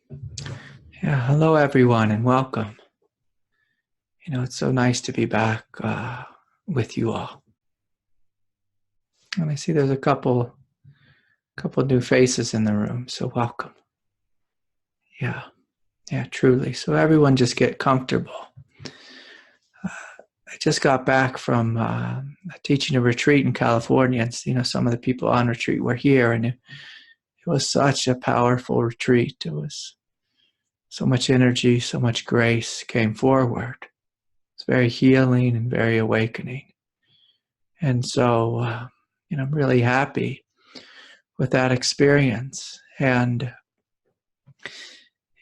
Yeah, hello everyone and welcome. It's so nice to be back with you all. And I see there's a couple new faces in the room, so welcome. Yeah, yeah, truly. So everyone just get comfortable. I just got back from teaching a retreat in California, and some of the people on retreat were here, and it was such a powerful retreat. It was so much energy, so much grace came forward. It's very healing and very awakening. And so, I'm really happy with that experience. And,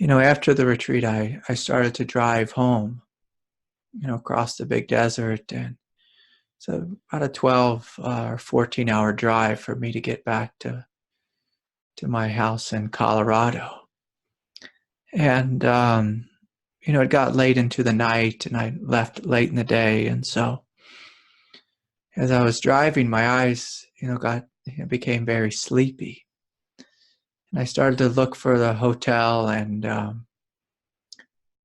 after the retreat, I started to drive home, across the big desert. And so about a 12 or 14-hour drive for me to get back to my house in Colorado. And, it got late into the night and I left late in the day. And so as I was driving, my eyes, became very sleepy. And I started to look for the hotel,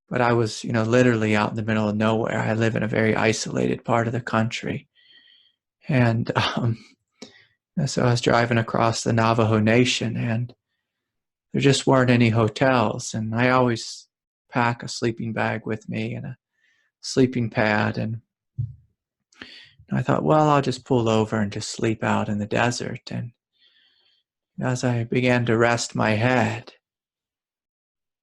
but I was, literally out in the middle of nowhere. I live in a very isolated part of the country, and so I was driving across the Navajo Nation, and there just weren't any hotels. And I always pack a sleeping bag with me and a sleeping pad, and I thought, well, I'll just pull over and just sleep out in the desert. And as I began to rest my head,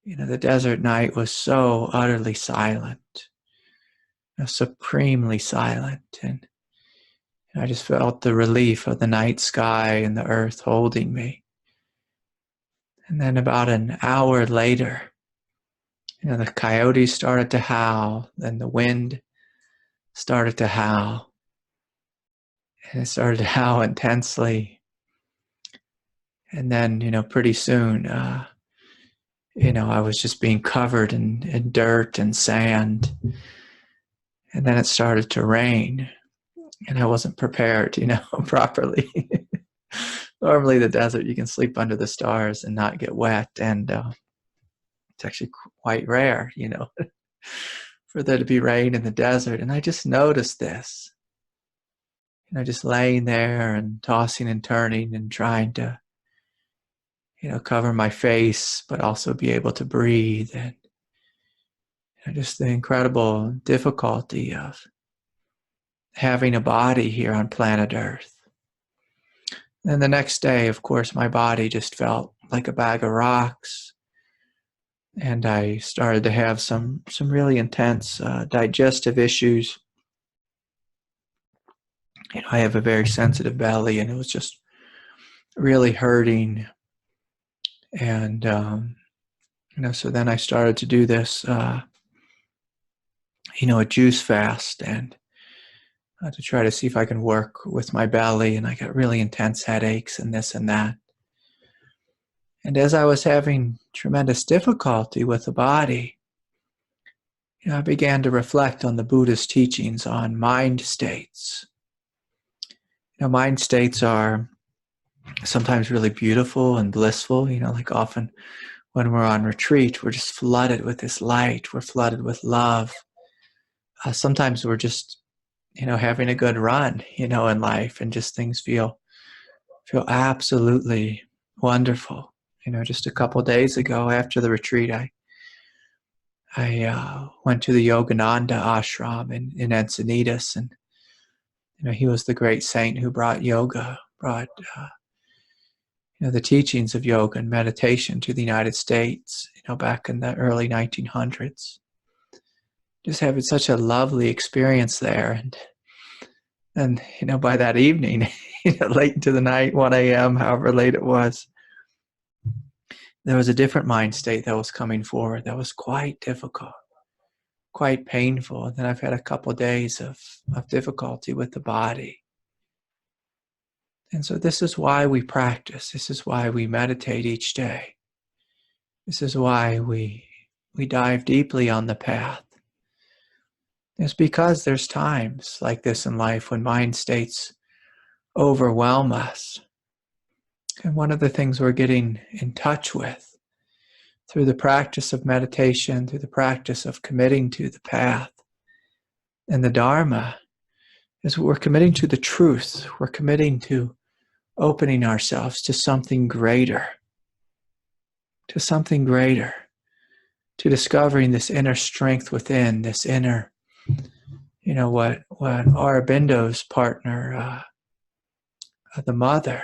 the desert night was so utterly silent, supremely silent. And I just felt the relief of the night sky and the earth holding me. And then about an hour later, the coyotes started to howl, then the wind started to howl, and it started to howl intensely. And then, pretty soon, I was just being covered in dirt and sand. And then it started to rain, and I wasn't prepared, properly. Normally, the desert, you can sleep under the stars and not get wet, and it's actually quite rare, for there to be rain in the desert. And I just noticed this, just laying there and tossing and turning and trying to, cover my face, but also be able to breathe, and just the incredible difficulty of having a body here on planet Earth. And the next day, of course, my body just felt like a bag of rocks. And I started to have some really intense digestive issues. I have a very sensitive belly, and it was just really hurting. And, so then I started to do this, a juice fast, and to try to see if I can work with my belly. And I got really intense headaches and this and that. And as I was having tremendous difficulty with the body, I began to reflect on the Buddhist teachings on mind states. Mind states are sometimes really beautiful and blissful, like often when we're on retreat, we're just flooded with this light, we're flooded with love. Sometimes we're just, having a good run, in life, and just things feel absolutely wonderful. Just a couple of days ago after the retreat, I went to the Yogananda ashram in Encinitas, and he was the great saint who brought the teachings of yoga and meditation to the United States, back in the early 1900s. Just having such a lovely experience there, and by that evening, late into the night, 1 a.m., however late it was, there was a different mind state that was coming forward that was quite difficult, quite painful. And then I've had a couple of days of difficulty with the body. And so this is why we practice. This is why we meditate each day. This is why we dive deeply on the path. It's because there's times like this in life when mind states overwhelm us. And one of the things we're getting in touch with through the practice of meditation, through the practice of committing to the path and the Dharma, is we're committing to the truth. We're committing to opening ourselves to something greater, to discovering this inner strength within, this inner, what Aurobindo's partner, the mother,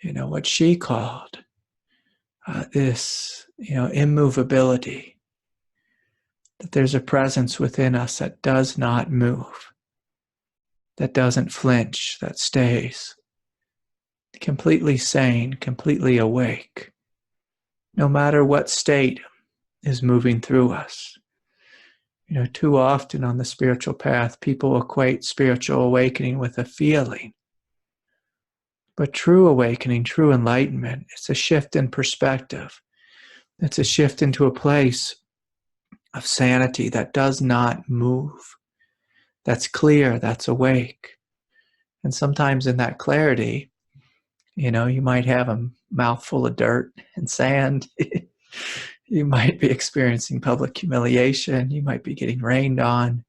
what she called this, immovability, that there's a presence within us that does not move, that doesn't flinch, that stays completely sane, completely awake, no matter what state is moving through us. Too often on the spiritual path, people equate spiritual awakening with a feeling. But true awakening, true enlightenment, it's a shift in perspective. It's a shift into a place of sanity that does not move, that's clear, that's awake. And sometimes in that clarity, you might have a mouthful of dirt and sand. You might be experiencing public humiliation. You might be getting rained on.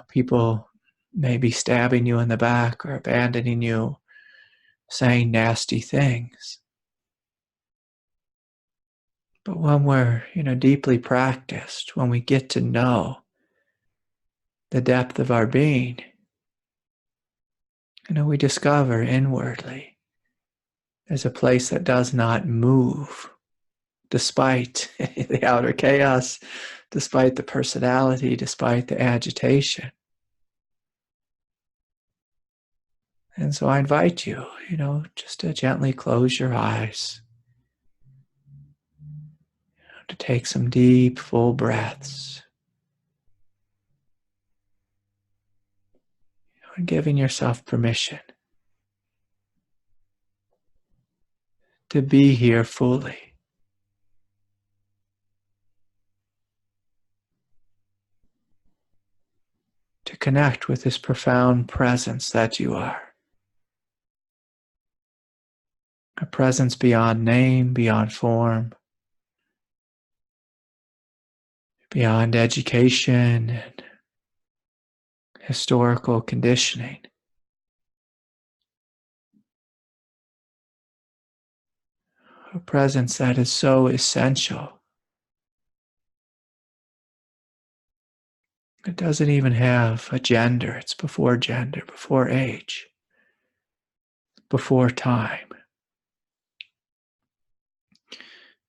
People may be stabbing you in the back or abandoning you, saying nasty things. But when we're, deeply practiced, when we get to know the depth of our being, we discover inwardly there's a place that does not move despite the outer chaos, despite the personality, despite the agitation. And so I invite you, just to gently close your eyes, to take some deep, full breaths, and giving yourself permission to be here fully. To connect with this profound presence that you are. A presence beyond name, beyond form, beyond education and historical conditioning. A presence that is so essential. It doesn't even have a gender. It's before gender, before age, before time.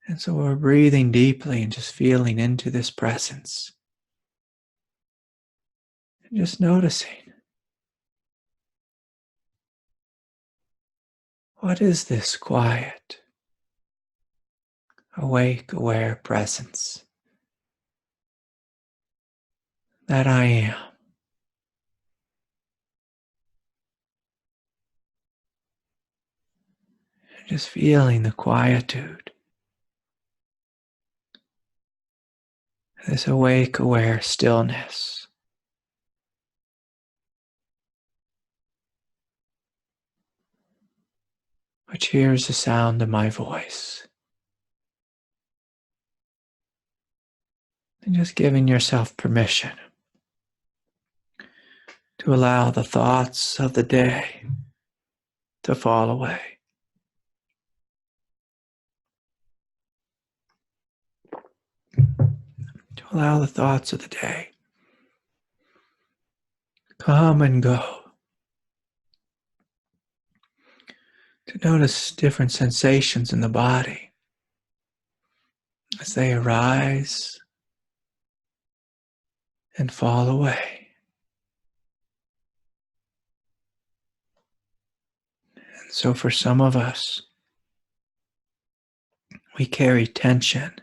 And so we're breathing deeply and just feeling into this presence. And just noticing, what is this quiet, awake, aware presence that I am? Just feeling the quietude, this awake, aware stillness. Which hears the sound of my voice. And just giving yourself permission to allow the thoughts of the day to fall away. To allow the thoughts of the day come and go. To notice different sensations in the body as they arise and fall away. And so for some of us, we carry tension.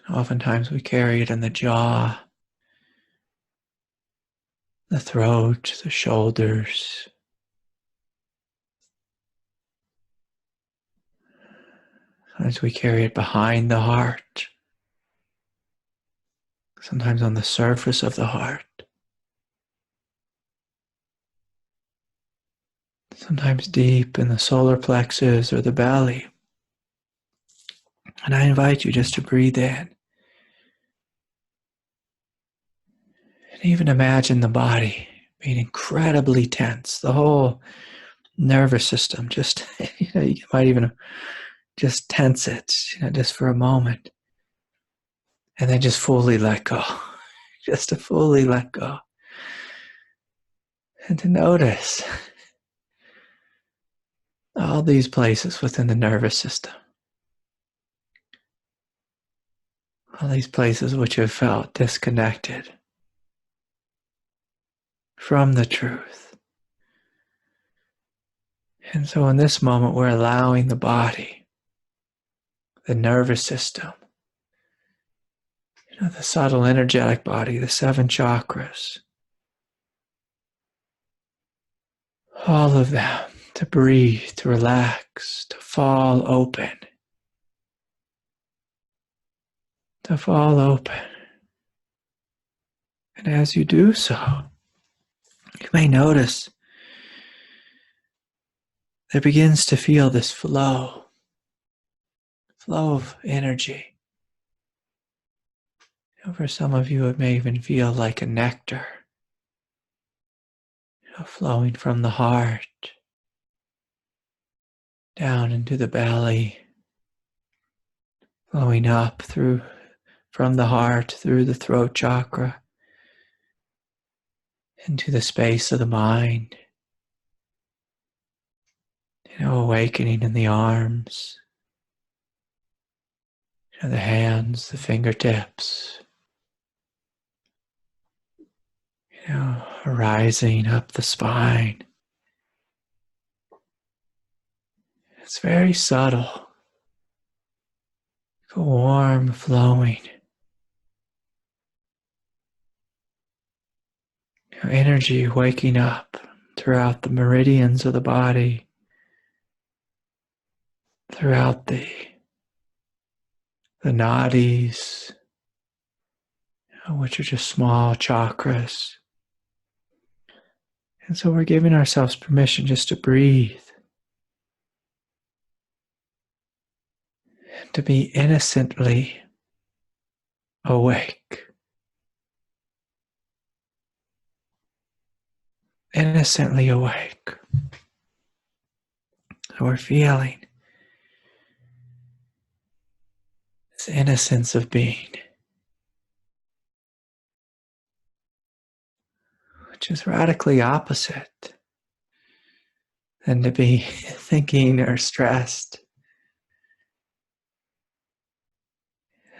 Oftentimes we carry it in the jaw, the throat, the shoulders. Sometimes we carry it behind the heart. Sometimes on the surface of the heart. sometimes deep in the solar plexus or the belly. And I invite you just to breathe in. And even imagine the body being incredibly tense, the whole nervous system. Just, you might even just tense it, just for a moment. And then just fully let go. Just to fully let go. And to notice all these places within the nervous system. All these places which have felt disconnected from the truth. And so in this moment, we're allowing the body, the nervous system, the subtle energetic body, the 7 chakras, all of them to breathe, to relax, to fall open. To fall open. And as you do so, you may notice there begins to feel this flow of energy. For some of you, it may even feel like a nectar, flowing from the heart down into the belly, flowing up from the heart through the throat chakra into the space of the mind. Awakening in the arms, the hands, the fingertips, rising up the spine. It's very subtle, warm, flowing. Energy waking up throughout the meridians of the body, throughout the nadis, which are just small chakras. And so we're giving ourselves permission just to breathe, and to be innocently awake. Innocently awake. So we're feeling this innocence of being, which is radically opposite than to be thinking or stressed.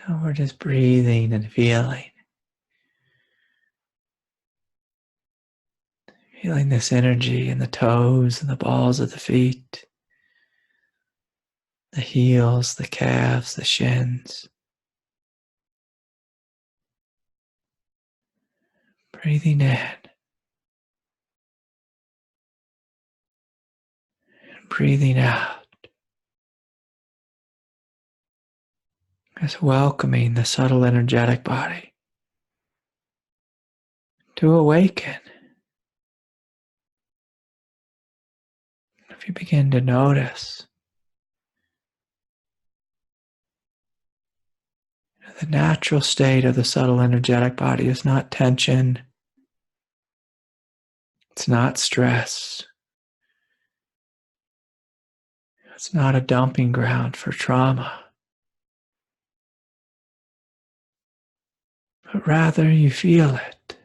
We're just breathing and feeling. Feeling this energy in the toes and the balls of the feet, the heels, the calves, the shins. Breathing in and breathing out. Just welcoming the subtle energetic body to awaken. If you begin to notice the natural state of the subtle energetic body is not tension, it's not stress, it's not a dumping ground for trauma, but rather you feel it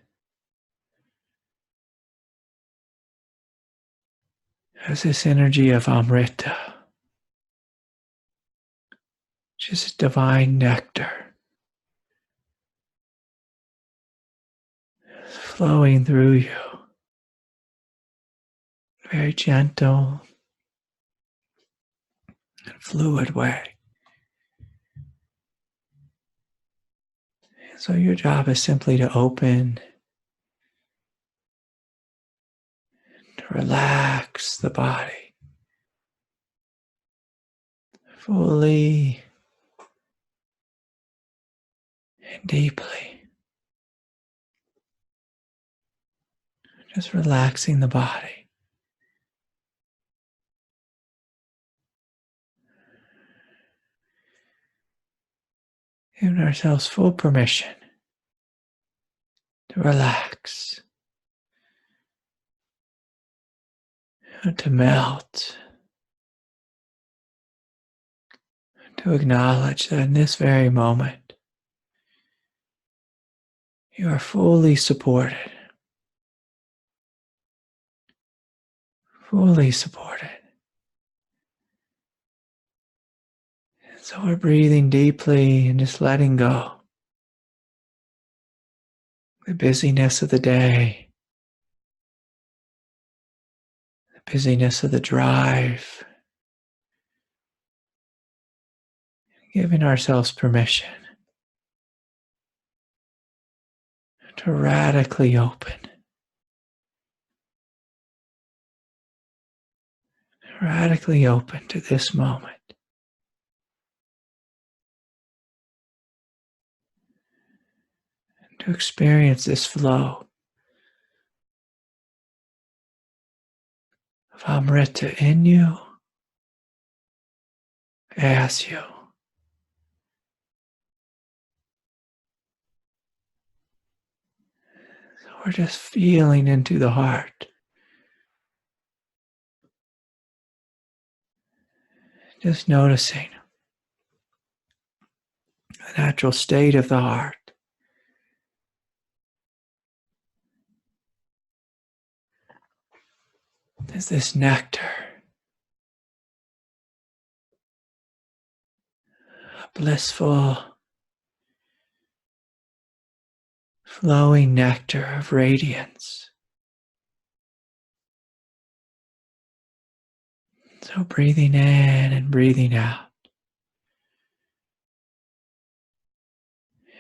as this energy of Amrita, which is divine nectar, flowing through you, very gentle and fluid way. So your job is simply to open, to relax the body fully and deeply. Just relaxing the body. Giving ourselves full permission to relax, to melt, to acknowledge that in this very moment, you are fully supported, fully supported. So we're breathing deeply and just letting go. The busyness of the day, the busyness of the drive, giving ourselves permission to radically open to this moment. To experience this flow of Amrita in you, as you. So we're just feeling into the heart. Just noticing the natural state of the heart. Is this nectar, a blissful, flowing nectar of radiance. So breathing in and breathing out.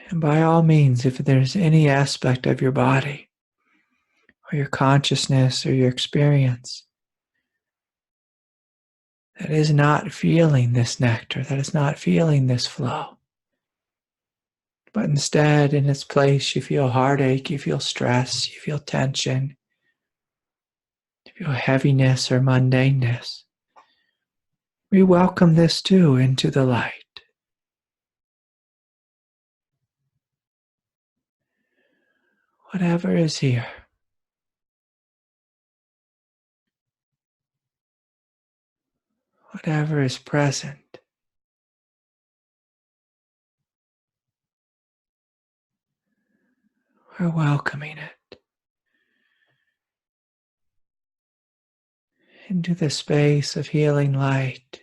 And by all means, if there's any aspect of your body or your consciousness or your experience that is not feeling this nectar, that is not feeling this flow, but instead in its place you feel heartache, you feel stress, you feel tension, you feel heaviness or mundaneness, we welcome this too into the light. Whatever is here, whatever is present, we're welcoming it into the space of healing light,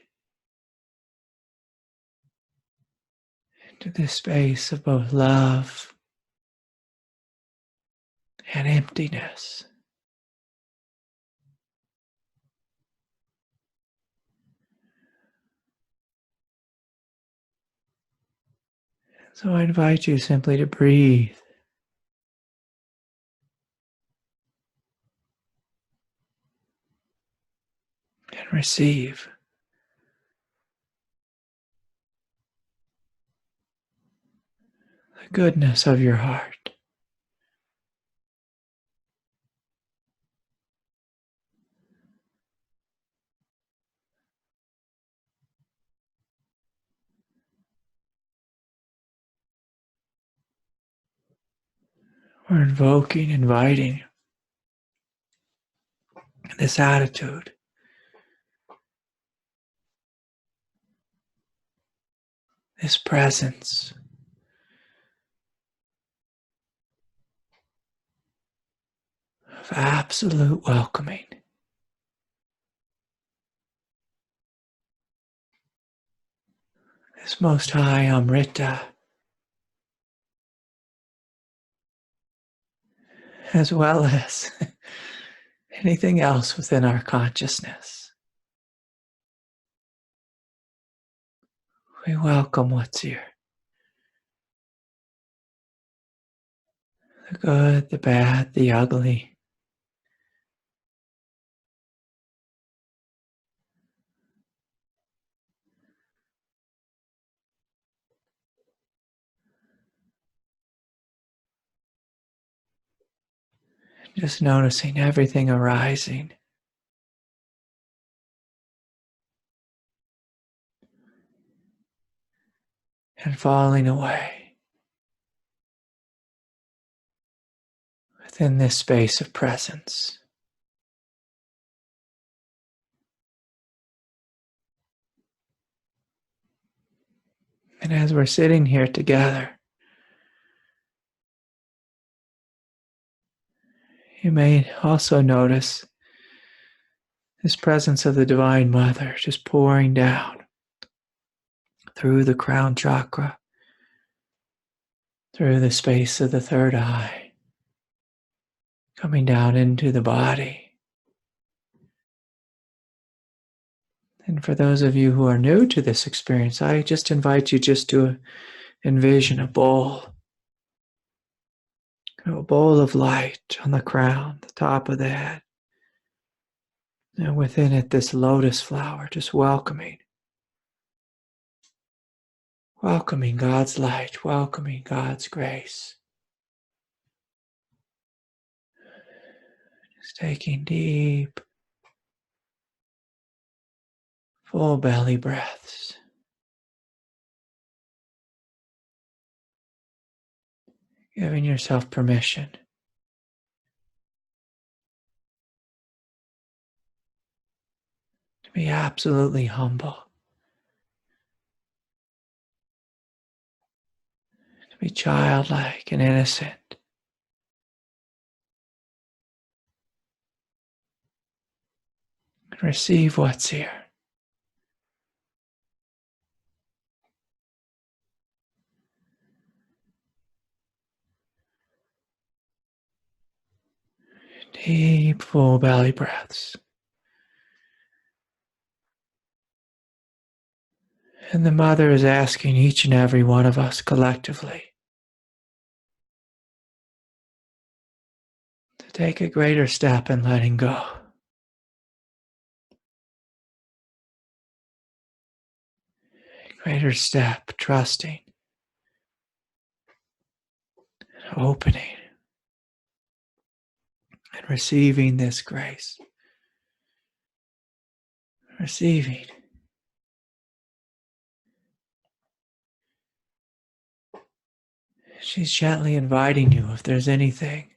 into the space of both love and emptiness. So I invite you simply to breathe and receive the goodness of your heart. We're invoking, inviting this attitude, this presence of absolute welcoming. This most high Amrita, as well as anything else within our consciousness. We welcome what's here. The good, the bad, the ugly. Just noticing everything arising. and falling away within this space of presence. And as we're sitting here together, you may also notice this presence of the Divine Mother just pouring down through the crown chakra, through the space of the third eye, coming down into the body. And for those of you who are new to this experience, I just invite you just to envision a bowl of light on the crown, the top of the head. And within it, this lotus flower, just welcoming God's light, welcoming God's grace. Just taking deep, full belly breaths. Giving yourself permission to be absolutely humble, to be childlike and innocent. And receive what's here. Deep, full belly breaths. And the Mother is asking each and every one of us collectively to take a greater step in letting go. A greater step, trusting, opening, and receiving this grace. Receiving. She's gently inviting you if there's anything,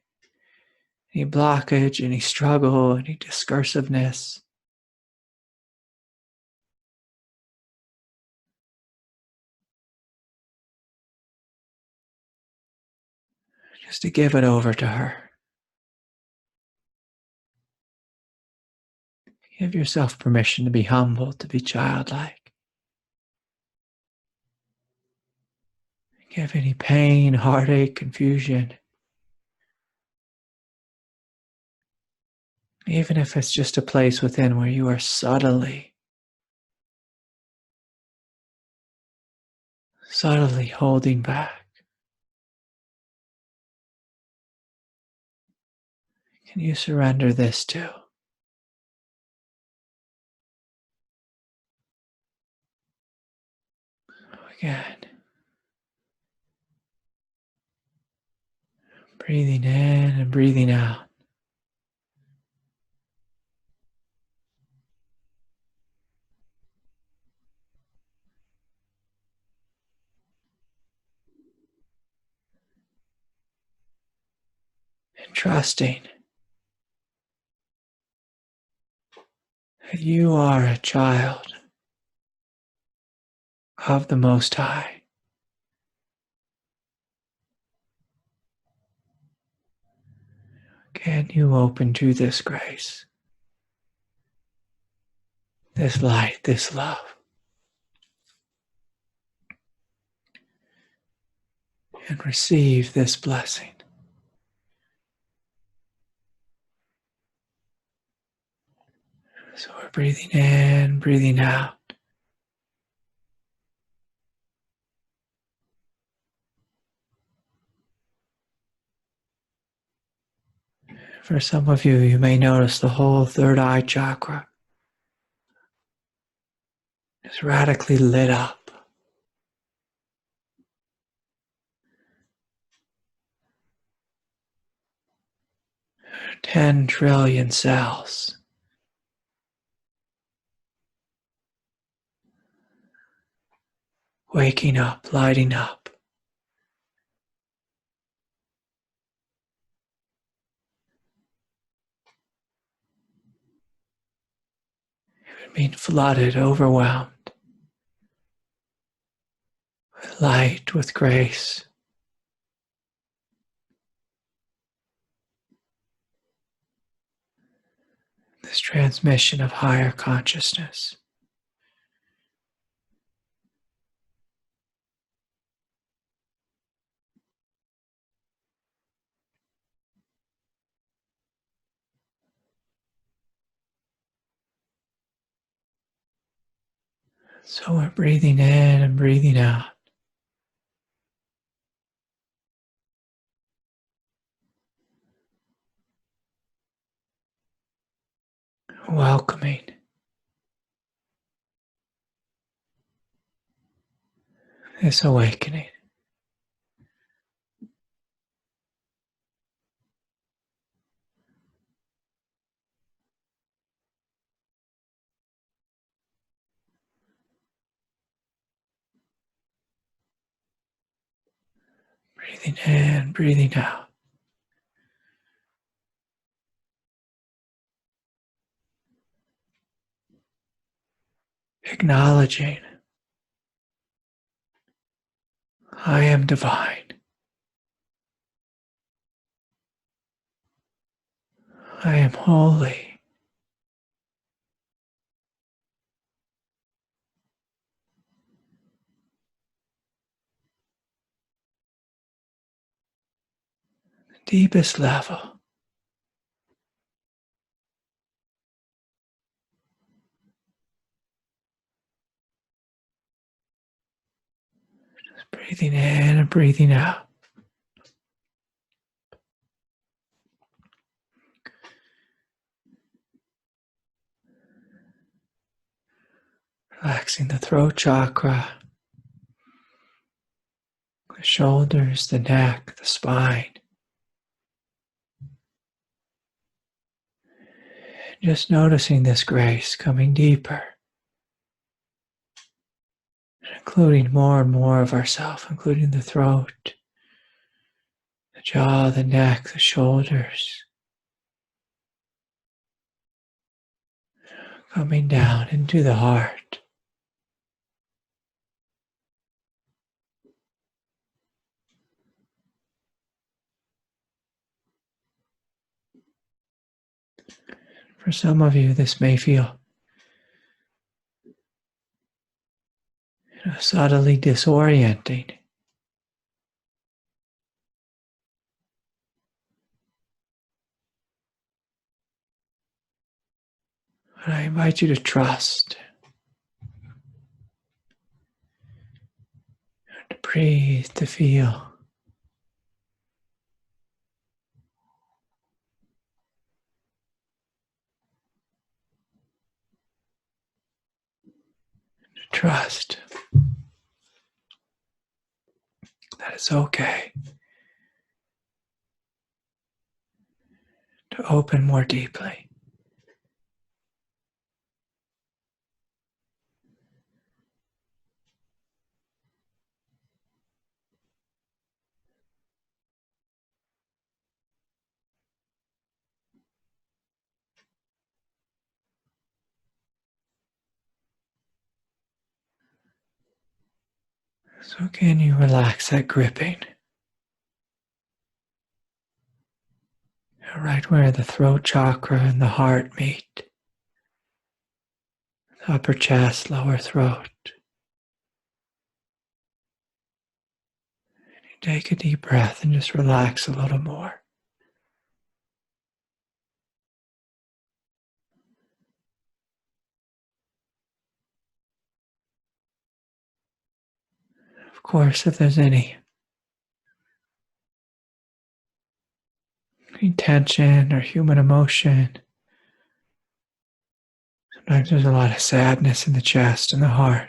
any blockage, any struggle, any discursiveness. Just to give it over to her. Give yourself permission to be humble, to be childlike. Give any pain, heartache, confusion, even if it's just a place within where you are subtly holding back. Can you surrender this too? Again. Breathing in and breathing out. And trusting that you are a child of the Most High. Can you open to this grace, this light, this love? And receive this blessing. So we're breathing in, breathing out. For some of you, you may notice the whole third eye chakra is radically lit up. 10 trillion cells. waking up, lighting up. Even being flooded, overwhelmed with light, with grace. This transmission of higher consciousness. So we're breathing in and breathing out. Welcoming this awakening. Breathing in, breathing out. Acknowledging I am divine. I am holy. The deepest level. Just breathing in and breathing out. Relaxing the throat chakra, the shoulders, the neck, the spine. Just noticing this grace coming deeper, including more and more of ourself, including the throat, the jaw, the neck, the shoulders, coming down into the heart. For some of you, this may feel subtly disorienting. But I invite you to trust, to breathe, to feel. To trust that it's okay to open more deeply. So can you relax that gripping? Right where the throat chakra and the heart meet. The upper chest, lower throat. You take a deep breath and just relax a little more. Of course, if there's any tension or human emotion, sometimes there's a lot of sadness in the chest and the heart.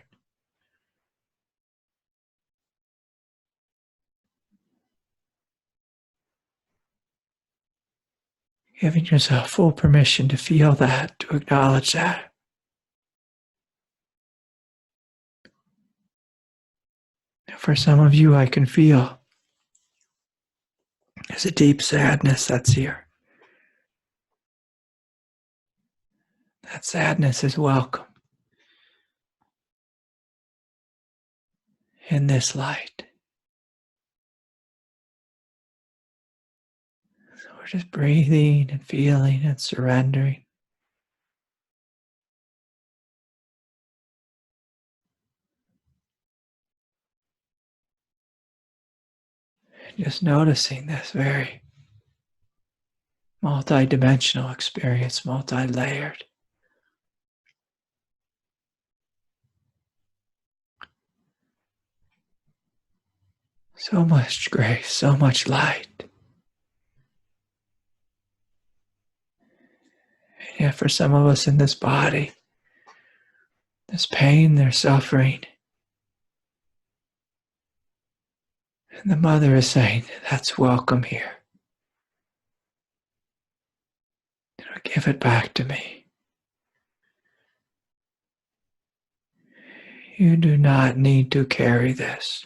Giving yourself full permission to feel that, to acknowledge that. For some of you, I can feel there's a deep sadness that's here. That sadness is welcome in this light. So we're just breathing and feeling and surrendering. And just noticing this very multi-dimensional experience, multi-layered. So much grace, so much light. And yet for some of us in this body, there's pain, there's suffering. And the mother is saying, that's welcome here. Give it back to me. You do not need to carry this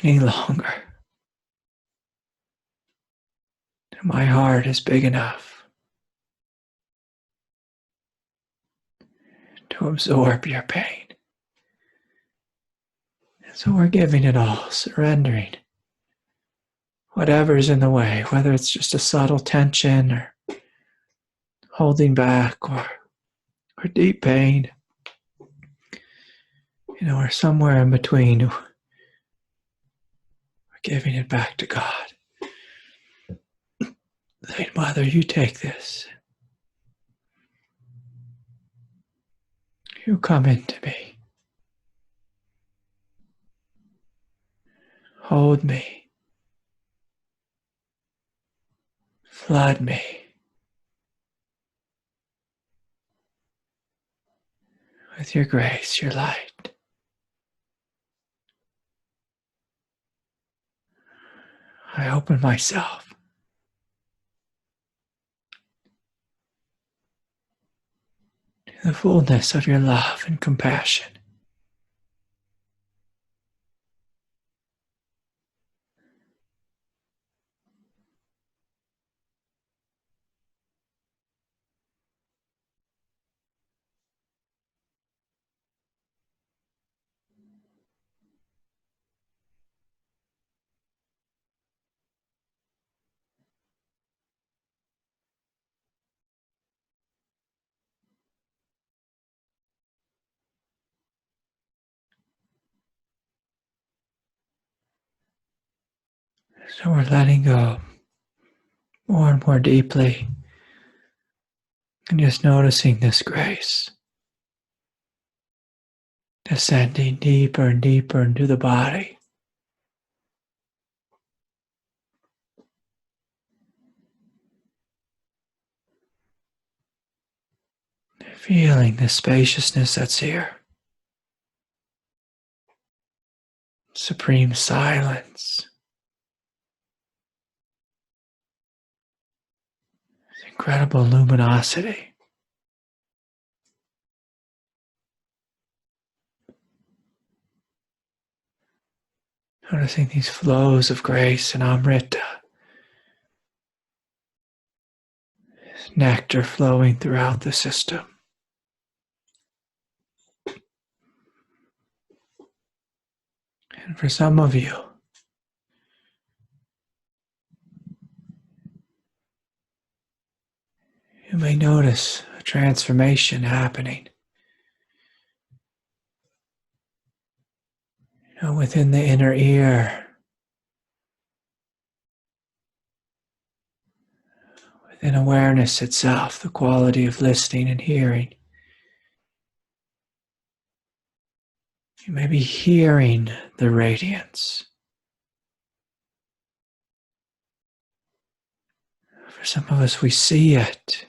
any longer. My heart is big enough to absorb your pain. And so we're giving it all, surrendering whatever's in the way, whether it's just a subtle tension or holding back or deep pain, or somewhere in between. We're giving it back to God. Saying, Mother, you take this. You come into me. Hold me. Flood me. With your grace, your light. I open myself. To the fullness of your love and compassion. So we're letting go more and more deeply and just noticing this grace descending deeper and deeper into the body. Feeling the spaciousness that's here. Supreme silence. Incredible luminosity. Noticing these flows of grace and Amrita. Nectar flowing throughout the system. And for some of you, you may notice a transformation happening. Within the inner ear, within awareness itself, the quality of listening and hearing. You may be hearing the radiance. For some of us, we see it.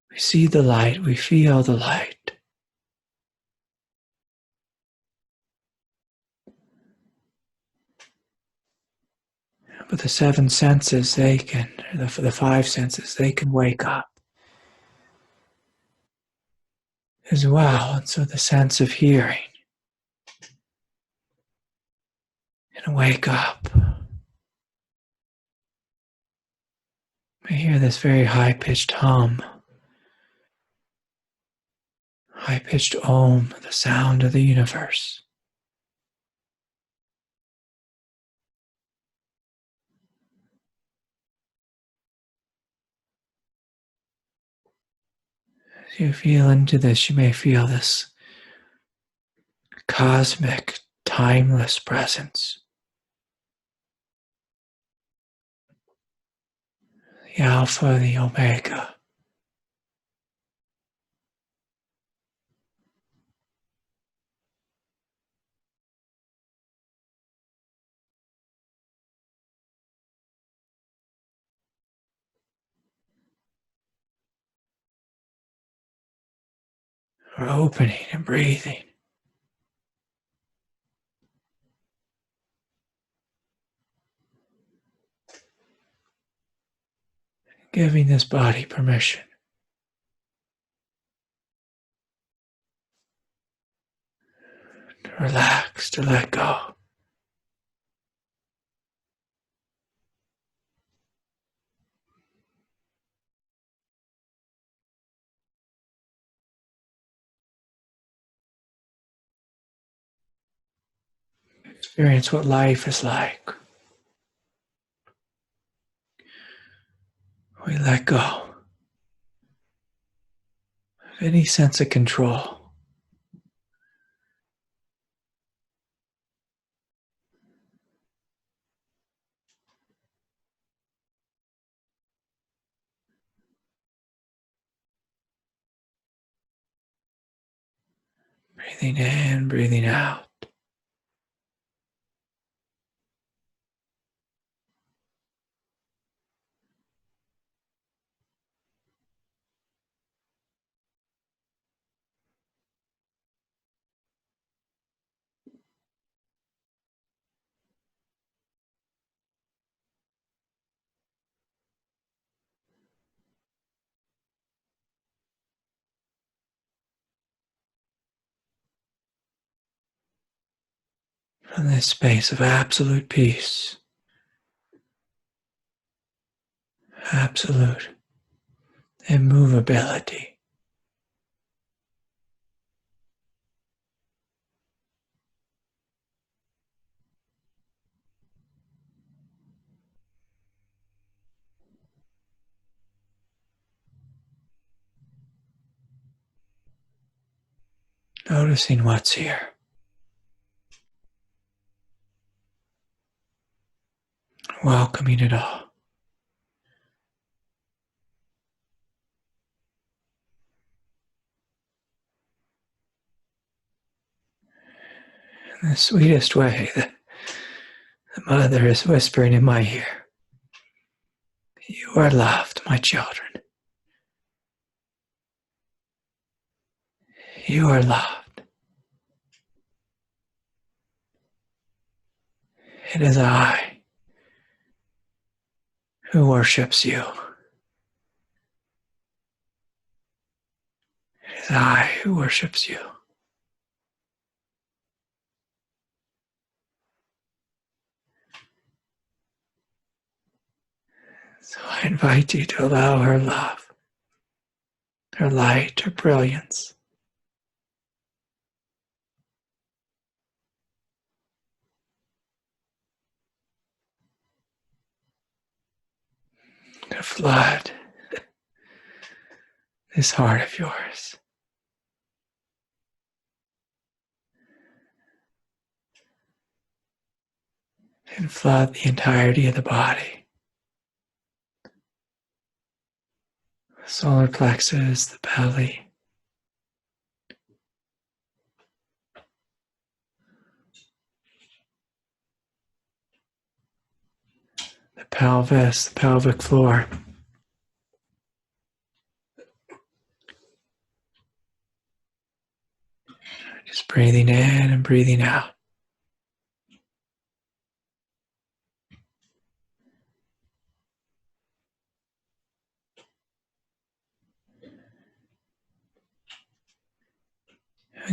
We see the light, we feel the light. But the seven senses, the five senses, they can wake up. as well. And so the sense of hearing and wake up. I hear this very high-pitched hum, high-pitched om, the sound of the universe. As you feel into this, you may feel this cosmic, timeless presence. The Alpha, the Omega. We're opening and breathing. Giving this body permission to relax, to let go. Experience what life is like. We let go of any sense of control. Breathing in, breathing out. From this space of absolute peace, absolute immovability. Noticing what's here. Welcoming it all. In the sweetest way, the Mother is whispering in my ear, "You are loved, my children. You are loved. It is I who worships you. It is I who worships you." So I invite you to allow her love, her light, her brilliance to flood this heart of yours. And flood the entirety of the body. The solar plexus, the belly, the pelvis, the pelvic floor. Just breathing in and breathing out.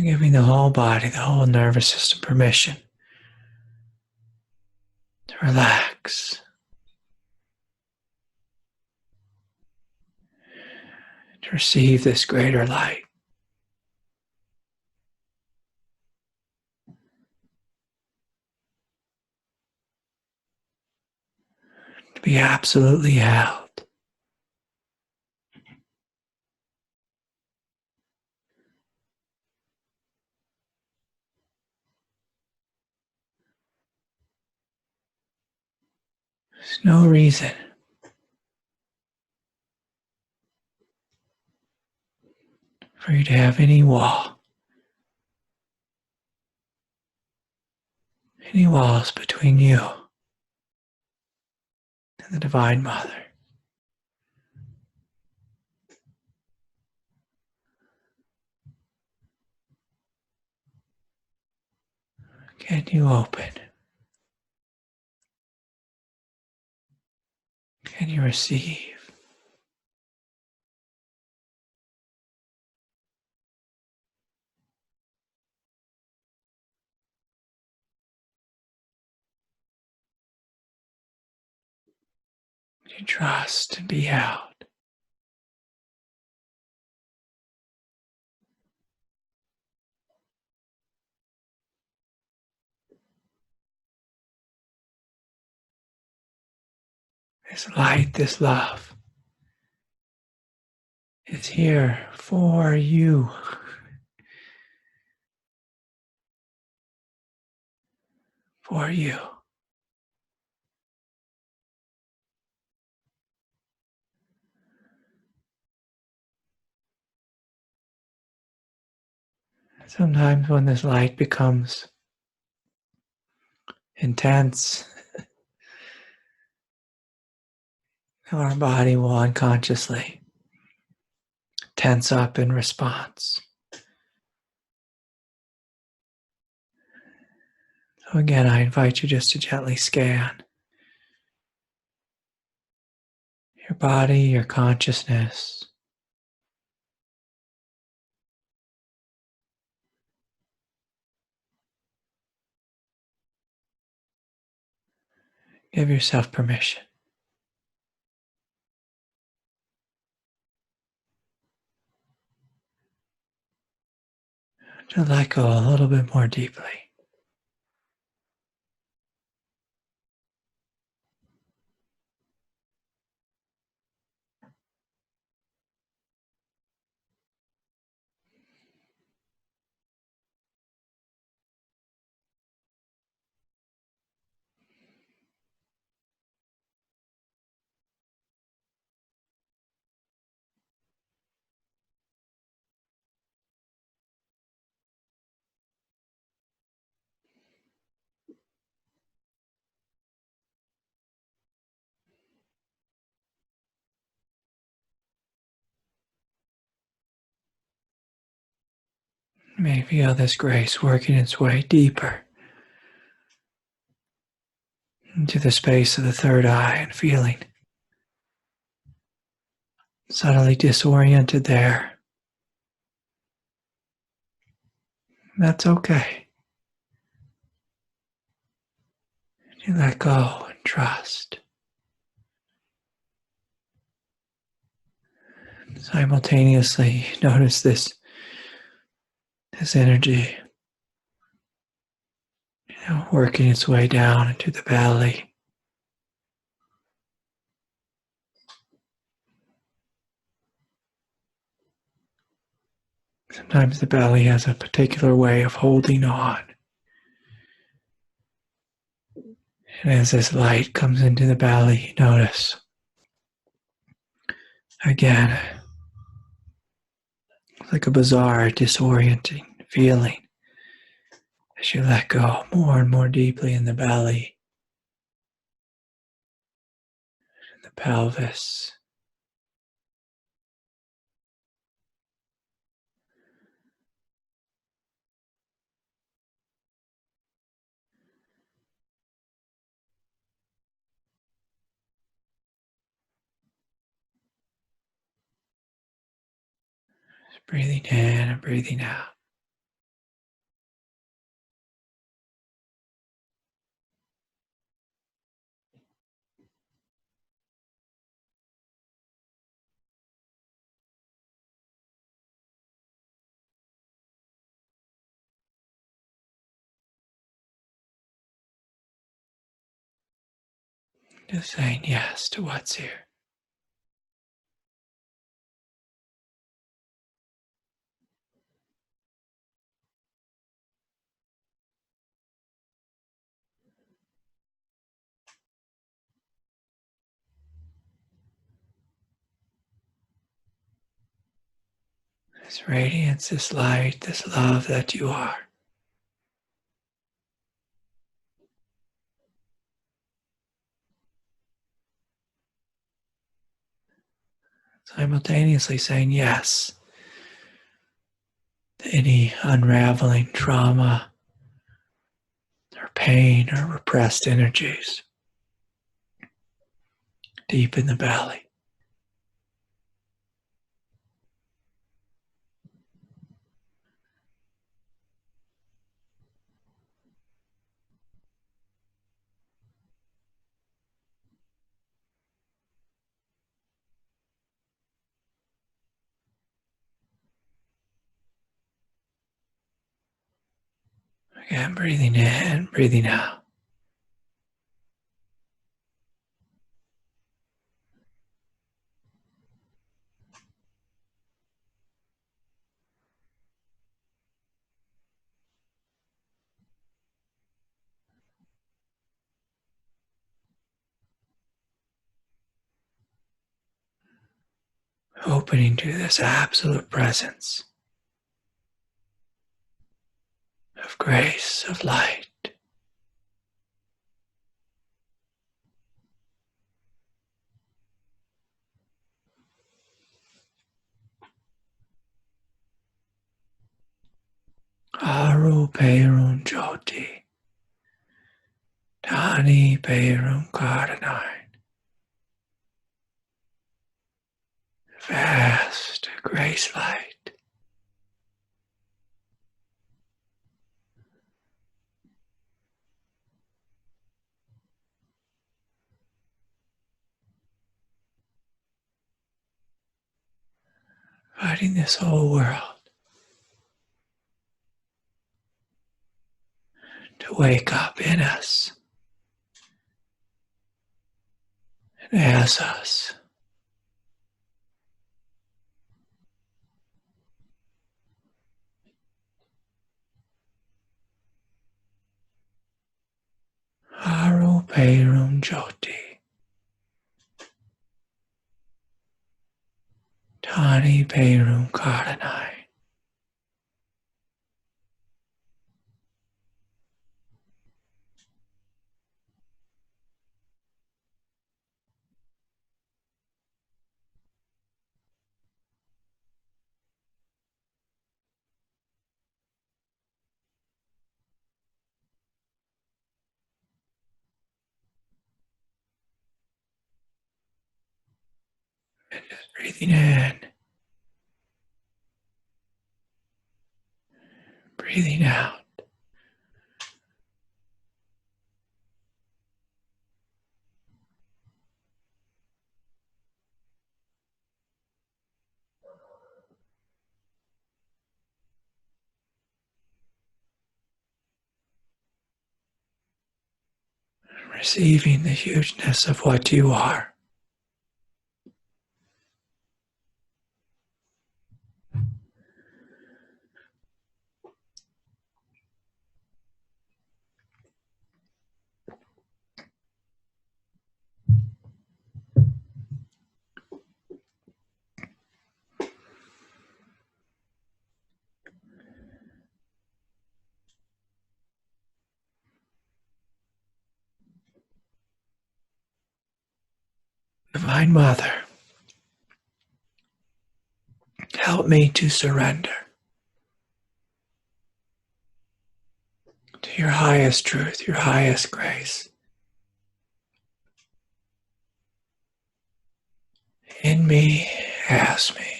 giving the whole body, the whole nervous system permission to relax, to receive this greater light, to be absolutely held. There's no reason for you to have any walls between you and the Divine Mother. Can you open? Can you receive? Can you trust and be held? This light, this love is here for you. For you. Sometimes when this light becomes intense, our body will unconsciously tense up in response. So again, I invite you just to gently scan your body, your consciousness. Give yourself permission to let go a little bit more deeply. You may feel this grace working its way deeper into the space of the third eye and feeling subtly disoriented there. That's okay. You let go and trust. Simultaneously, notice this energy, working its way down into the belly. Sometimes the belly has a particular way of holding on. And as this light comes into the belly, notice again, like a bizarre, disorienting feeling as you let go more and more deeply in the belly, the pelvis. Just breathing in and breathing out. Just saying yes to what's here. This radiance, this light, this love that you are. Simultaneously saying yes to any unraveling trauma or pain or repressed energies deep in the belly. Again, breathing in, breathing out. Opening to this absolute presence of grace, of light. Aru Perun Jyoti. Tani Perun Karanai. Vast grace light. Inviting this whole world to wake up in us and as us. Aru Perun Jyoti. Tani Perun Karanai. And just breathing in, breathing out. Receiving the hugeness of what you are. Divine Mother, help me to surrender to your highest truth, your highest grace. In me, as me.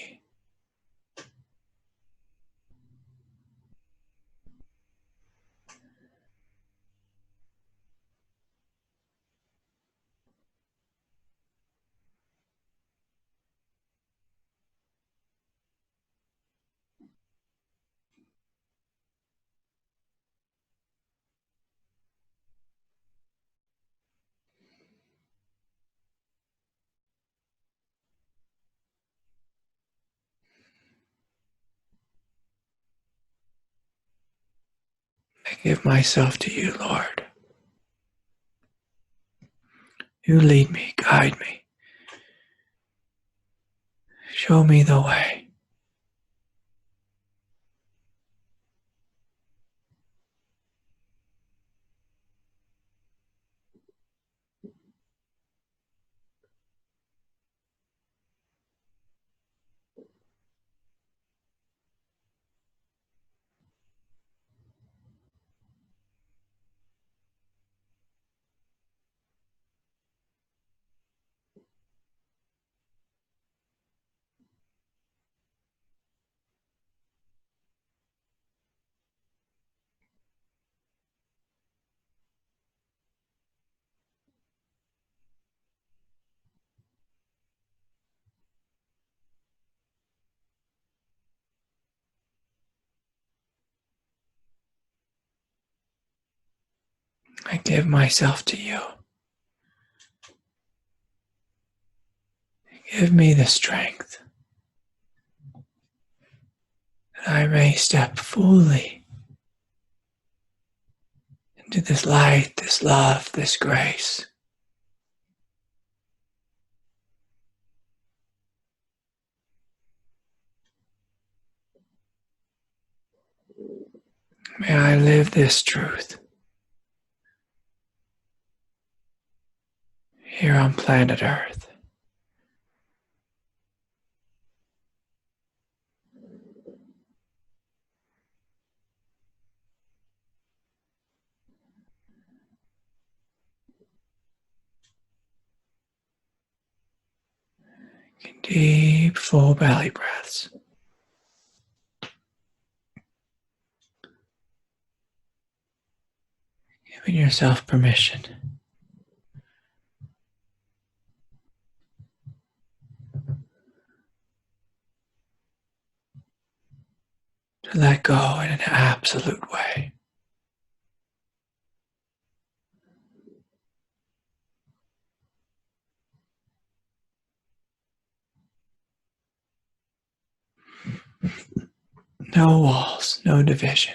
give myself to you, Lord. You lead me, guide me. Show me the way. I give myself to you. Give me the strength that I may step fully into this light, this love, this grace. May I live this truth here on planet Earth. Deep, full belly breaths. Giving yourself permission to let go in an absolute way. No walls, no division.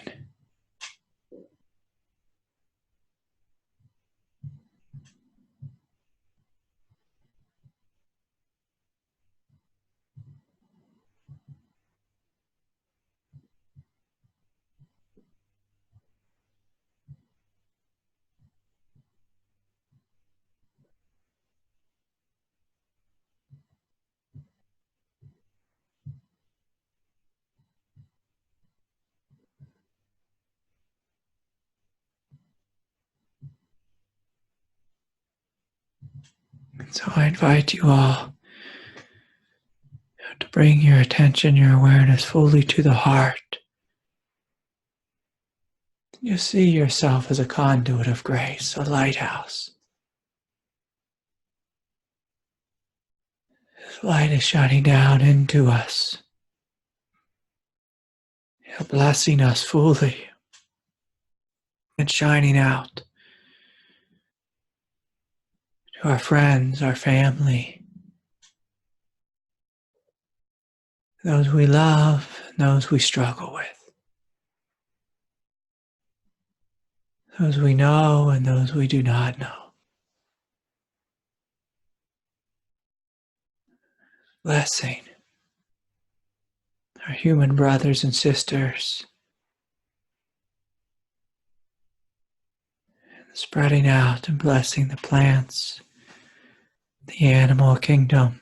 So I invite you all to bring your attention, your awareness fully to the heart. You see yourself as a conduit of grace, a lighthouse. This light is shining down into us, blessing us fully and shining out to our friends, our family, those we love, and those we struggle with, those we know and those we do not know. Blessing our human brothers and sisters, spreading out and blessing the plants, the animal kingdom,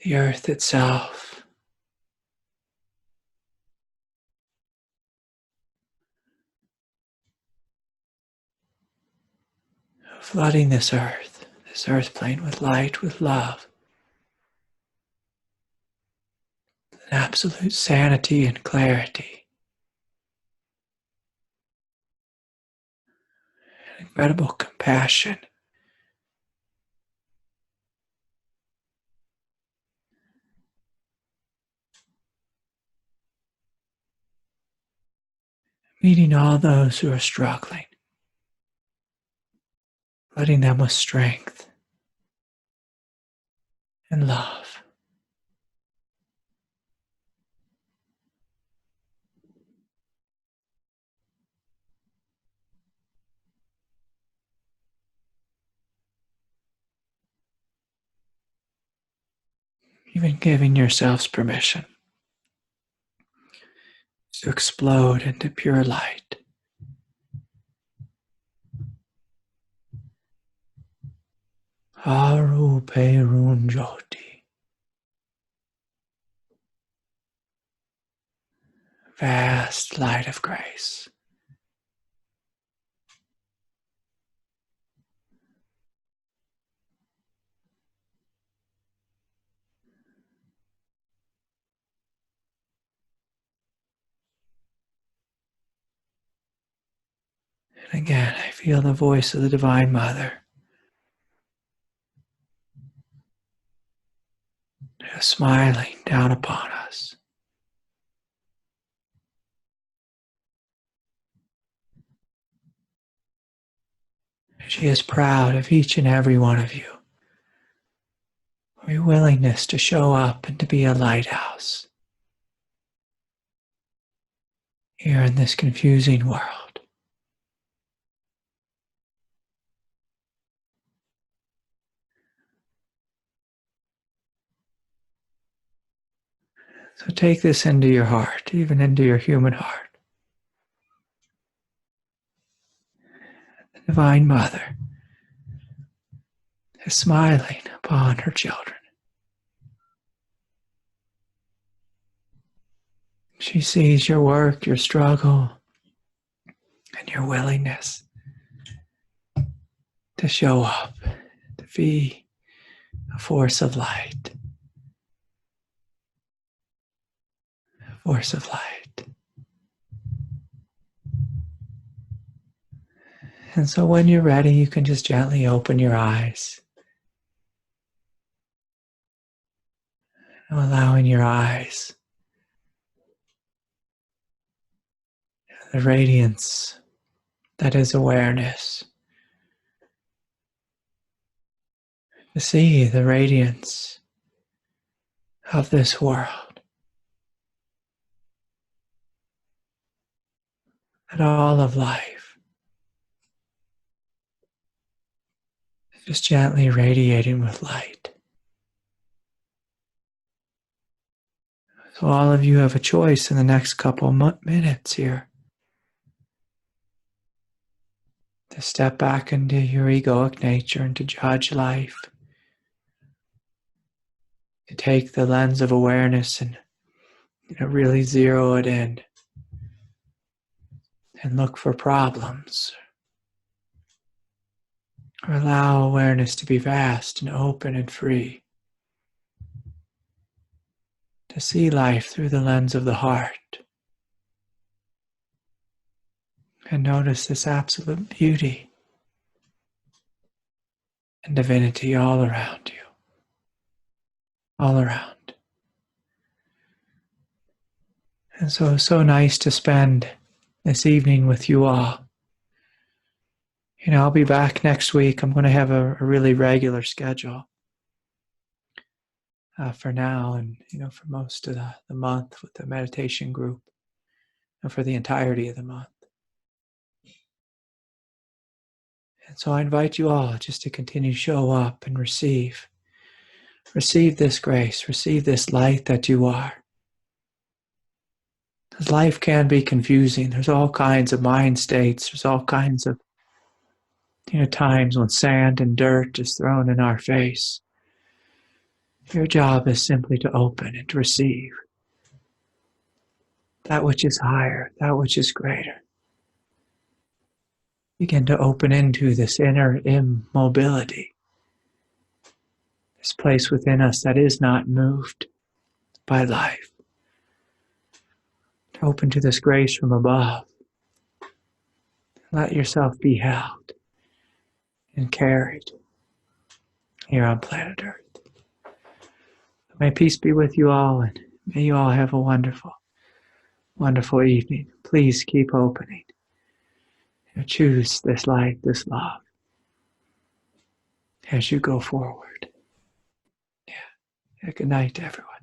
the earth itself. Flooding this earth plane with light, with love, with absolute sanity and clarity, and incredible compassion. Meeting all those who are struggling, flooding them with strength and love. even giving yourselves permission to explode into pure light. Haru Perun Jyoti. Vast light of grace. And again, I feel the voice of the Divine Mother smiling down upon us. She is proud of each and every one of you. For your willingness to show up and to be a lighthouse here in this confusing world. So take this into your heart, even into your human heart. The Divine Mother is smiling upon her children. She sees your work, your struggle, and your willingness to show up, to be a force of light. A force of light. And so when you're ready, you can just gently open your eyes. Allowing your eyes, the radiance that is awareness, to see the radiance of this world, that all of life is just gently radiating with light. So all of you have a choice in the next couple minutes here to step back into your egoic nature and to judge life, to take the lens of awareness and really zero it in and look for problems, or allow awareness to be vast and open and free, to see life through the lens of the heart and notice this absolute beauty and divinity all around you, all around. And so nice to spend this evening with you all. I'll be back next week. I'm going to have a really regular schedule for now and, for most of the month with the meditation group and for the entirety of the month. And so I invite you all just to continue to show up and receive this grace, receive this light that you are. Because life can be confusing. There's all kinds of mind states. There's all kinds of times when sand and dirt is thrown in our face. Your job is simply to open and to receive that which is higher, that which is greater. Begin to open into this inner immobility, this place within us that is not moved by life. Open to this grace from above. Let yourself be held and carried here on planet Earth. May peace be with you all, and may you all have a wonderful, wonderful evening. Please keep opening. Choose this light, this love, as you go forward. Yeah. Good night, everyone.